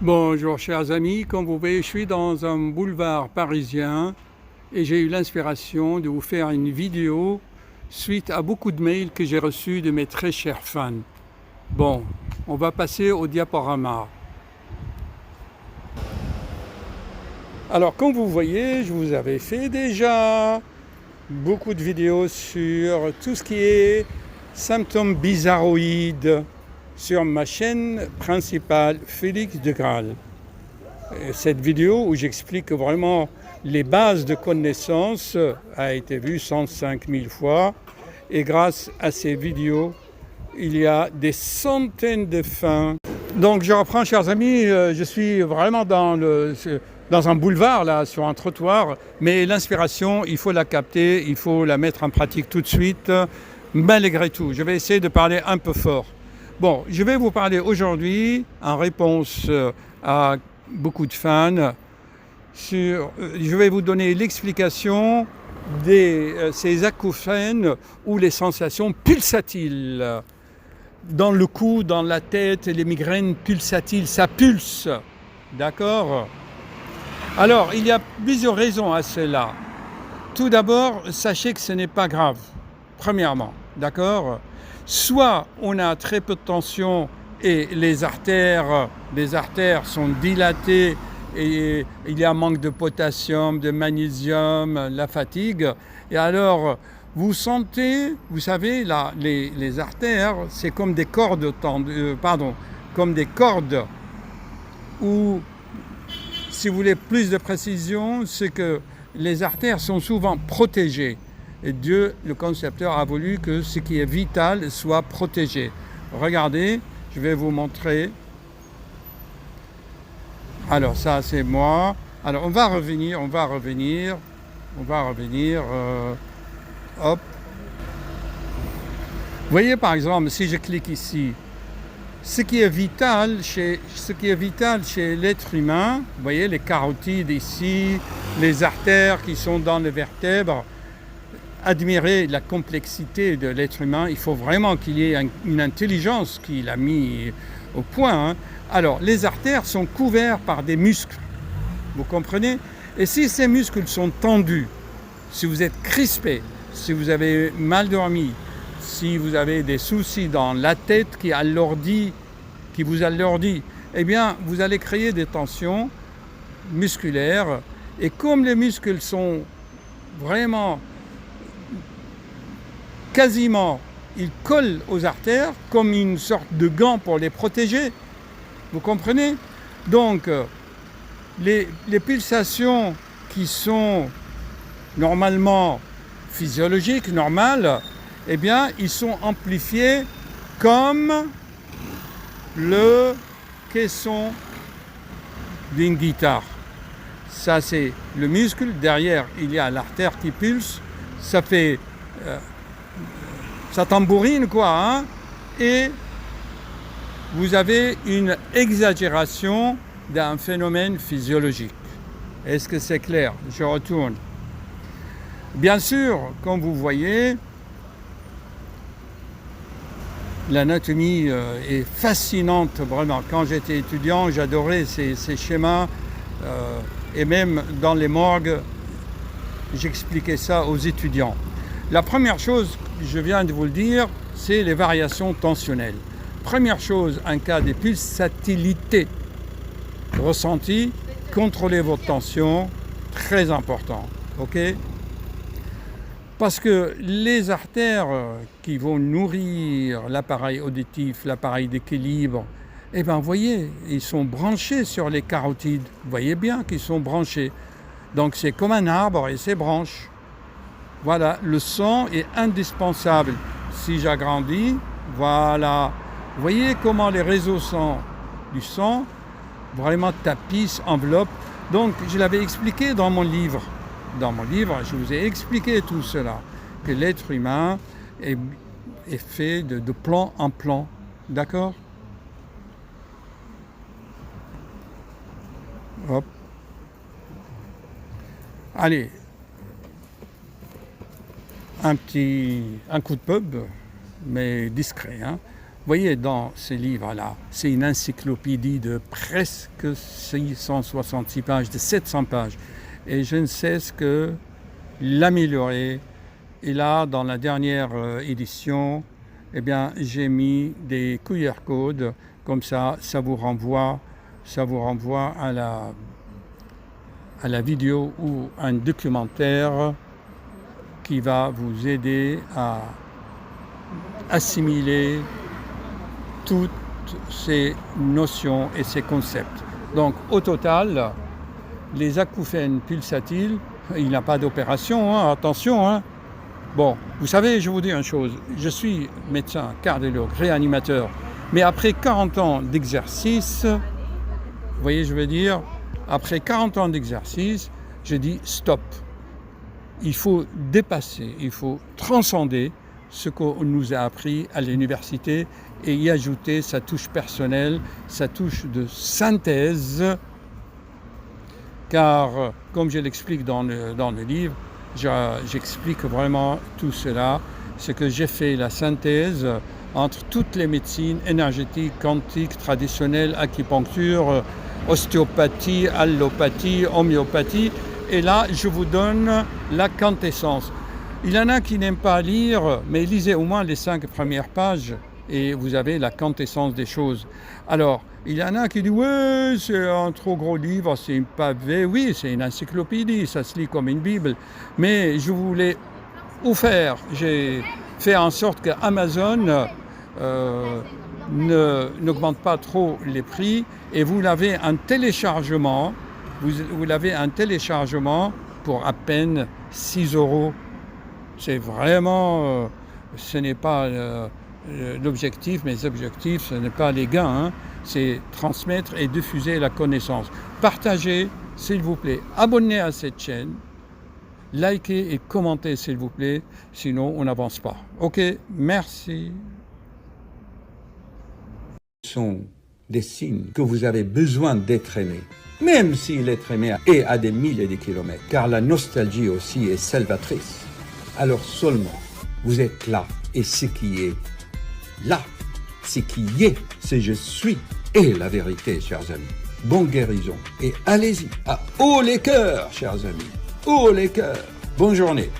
Bonjour chers amis, comme vous voyez je suis dans un boulevard parisien et j'ai eu l'inspiration de vous faire une vidéo suite à beaucoup de mails que j'ai reçus de mes très chers fans. Bon, on va passer au diaporama. Alors comme vous voyez, je vous avais fait déjà beaucoup de vidéos sur tout ce qui est symptômes bizarroïdes sur ma chaîne principale Félix de Graal. Cette vidéo où j'explique vraiment les bases de connaissances a été vue 105 000 fois et grâce à ces vidéos, il y a des centaines de fins. Donc je reprends chers amis, je suis vraiment dans un boulevard là, sur un trottoir, mais l'inspiration, il faut la capter, il faut la mettre en pratique tout de suite, malgré tout. Je vais essayer de parler un peu fort. Bon, je vais vous parler aujourd'hui, en réponse à beaucoup de fans, je vais vous donner l'explication de ces acouphènes ou les sensations pulsatiles. Dans le cou, dans la tête, les migraines pulsatiles, ça pulse, d'accord? Alors, il y a plusieurs raisons à cela. Tout d'abord, sachez que ce n'est pas grave, premièrement, d'accord? Soit on a très peu de tension et les artères sont dilatées et il y a un manque de potassium, de magnésium, la fatigue. Et alors, vous sentez, vous savez, là, les artères, c'est comme des cordes comme des cordes où, si vous voulez plus de précision, c'est que les artères sont souvent protégées. Et Dieu, le concepteur, a voulu que ce qui est vital soit protégé. Regardez, je vais vous montrer. Alors ça, c'est moi. Alors on va revenir. Hop. Vous voyez par exemple, si je clique ici, ce qui est vital chez l'être humain, vous voyez les carotides ici, les artères qui sont dans les vertèbres. Admirer la complexité de l'être humain, il faut vraiment qu'il y ait une intelligence qu'il a mis au point. Alors, les artères sont couvertes par des muscles, vous comprenez? Et si ces muscles sont tendus, si vous êtes crispé, si vous avez mal dormi, si vous avez des soucis dans la tête qui vous alourdit, eh bien, vous allez créer des tensions musculaires. Et comme les muscles sont vraiment quasiment, ils collent aux artères comme une sorte de gant pour les protéger. Vous comprenez? Donc, les pulsations qui sont normalement physiologiques, normales, eh bien, ils sont amplifiés comme le caisson d'une guitare. Ça, c'est le muscle. Derrière, il y a l'artère qui pulse. Ça fait... ça tambourine quoi, hein? Et vous avez une exagération d'un phénomène physiologique. Est-ce que c'est clair? Je retourne. Bien sûr, comme vous voyez, l'anatomie est fascinante vraiment. Quand j'étais étudiant, j'adorais ces schémas et même dans les morgues, j'expliquais ça aux étudiants. La première chose, je viens de vous le dire, c'est les variations tensionnelles. Première chose, en cas de pulsatilité ressentie, contrôlez votre tension, très important, ok? Parce que les artères qui vont nourrir l'appareil auditif, l'appareil d'équilibre, eh bien, vous voyez, ils sont branchés sur les carotides. Vous voyez bien qu'ils sont branchés. Donc, c'est comme un arbre et ses branches. Voilà, le son est indispensable. Si j'agrandis, voilà. Vous voyez comment les réseaux du son vraiment tapissent, enveloppent. Donc, je l'avais expliqué dans mon livre. Dans mon livre, je vous ai expliqué tout cela. Que l'être humain est fait de plan en plan. D'accord? Hop. Allez. Un coup de pub, mais discret. Hein. voyez, dans ces livres-là, c'est une encyclopédie de presque 666 pages, de 700 pages. Et je ne cesse que l'améliorer. Et là, dans la dernière édition, eh bien, j'ai mis des QR codes, comme ça vous renvoie à la vidéo ou un documentaire qui va vous aider à assimiler toutes ces notions et ces concepts. Donc, au total, les acouphènes pulsatiles, il n'y a pas d'opération, hein, attention, hein. Bon, vous savez, je vous dis une chose, je suis médecin, cardiologue, réanimateur, mais après 40 ans d'exercice, vous voyez, je veux dire, après 40 ans d'exercice, je dis stop. Il faut dépasser, il faut transcender ce qu'on nous a appris à l'université et y ajouter sa touche personnelle, sa touche de synthèse, car, comme je l'explique dans le livre, j'explique vraiment tout cela, c'est que j'ai fait la synthèse entre toutes les médecines énergétiques, quantiques, traditionnelles, acupuncture, ostéopathie, allopathie, homéopathie, et là, je vous donne la quintessence. Il y en a qui n'aiment pas lire, mais lisez au moins les 5 premières pages et vous avez la quintessence des choses. Alors, il y en a qui disent « Ouais, c'est un trop gros livre, c'est une pavé. » Oui, c'est une encyclopédie, ça se lit comme une Bible. Mais je voulais offert, j'ai fait en sorte qu'Amazon n'augmente pas trop les prix et vous l'avez un téléchargement, vous l'avez un téléchargement pour à peine 6 €. C'est vraiment, ce n'est pas l'objectif, mes objectifs, ce n'est pas les gains, hein, c'est transmettre et diffuser la connaissance. Partagez, s'il vous plaît, abonnez à cette chaîne, likez et commentez, s'il vous plaît, sinon on n'avance pas. Ok, merci. Ce sont des signes que vous avez besoin d'être aimé, même si l'être aimé est à des milliers de kilomètres, car la nostalgie aussi est salvatrice. Alors seulement, vous êtes là, et ce qui est là, ce qui est, c'est je suis, et la vérité, chers amis. Bonne guérison, et allez-y, à haut les cœurs, chers amis, haut les cœurs. Bonne journée.